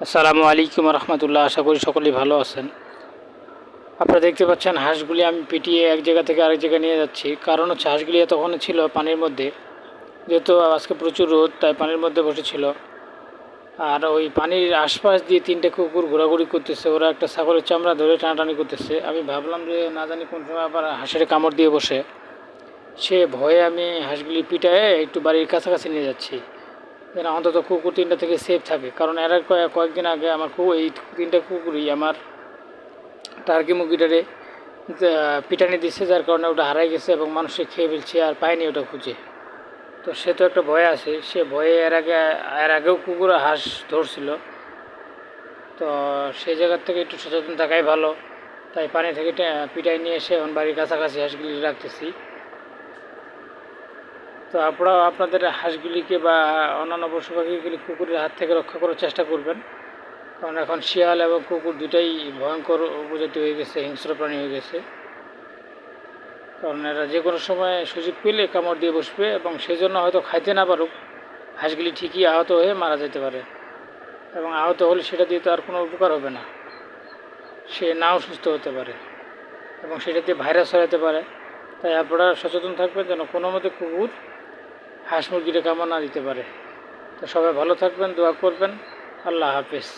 আসসালামু আলাইকুম রহমতুল্লাহ। আশা করি সকলেই ভালো আছেন। আপনারা দেখতে পাচ্ছেন হাঁসগুলি আমি পিটিয়ে এক জায়গা থেকে আরেক জায়গায় নিয়ে যাচ্ছি। কারণ হচ্ছে হাঁসগুলি তখন ছিল পানির মধ্যে, যেহেতু আজকে প্রচুর রোদ তাই পানির মধ্যে বসেছিল। আর ওই পানির আশপাশ দিয়ে তিনটে কুকুর ঘোরাঘুরি করতেছে, ওরা একটা ছাগলের চামড়া ধরে টানাটানি করতেছে। আমি ভাবলাম যে না জানি কোন সময় আবার হাঁসের কামড় দিয়ে বসে, সে ভয়ে আমি হাঁসগুলি পিটায়ে একটু বাড়ির কাছাকাছি নিয়ে যাচ্ছি, যেন অন্তত কুকুর তিনটা থেকে সেফ থাকে। কারণ এরা কয়েকদিন আগে আমার এই তিনটা কুকুরই আমার টার্কি মুরগিটারে পিটানি দিচ্ছে, যার কারণে ওটা হারাই গেছে এবং মানুষে খেয়ে ফেলছে আর পায়নি ওটা খুঁজে। তো সে তো একটা ভয় আছে, সে ভয়ে এর আগেও কুকুর হাঁস ধরছিল। তো সেই জায়গার থেকে একটু সচেতন থাকাই ভালো। তাই পানি থেকে পিটাই নিয়ে এসে এখন বাড়ির কাছাকাছি হাঁসগুলি রাখতেছি। তো আপনারাও আপনাদের হাঁসগুলিকে বা অন্যান্য পশু পাখিগুলি কুকুরের হাত থেকে রক্ষা করার চেষ্টা করবেন। কারণ এখন শিয়াল এবং কুকুর দুটাই ভয়ঙ্কর উপজাতি হয়ে গেছে, হিংস্র প্রাণী হয়ে গেছে। কারণ এরা যে কোনো সময় সুযোগ পেলে কামড় দিয়ে বসবে এবং সেই জন্য হয়তো খাইতে না পারুক, হাঁসগুলি ঠিকই আহত হয়ে মারা যেতে পারে। এবং আহত হলে সেটা দিয়ে তো আর কোনো উপকার হবে না, সে নাও সুস্থ হতে পারে এবং সেটা দিয়ে ভাইরাস ছড়াতে পারে। তাই আপনারা সচেতন থাকবেন যেন কোনো মতে কুকুর হাঁস মুরগিটা কামড় না দিতে পারে। তো সবাই ভালো থাকবেন, দোয়া করবেন। আল্লাহ হাফেজ।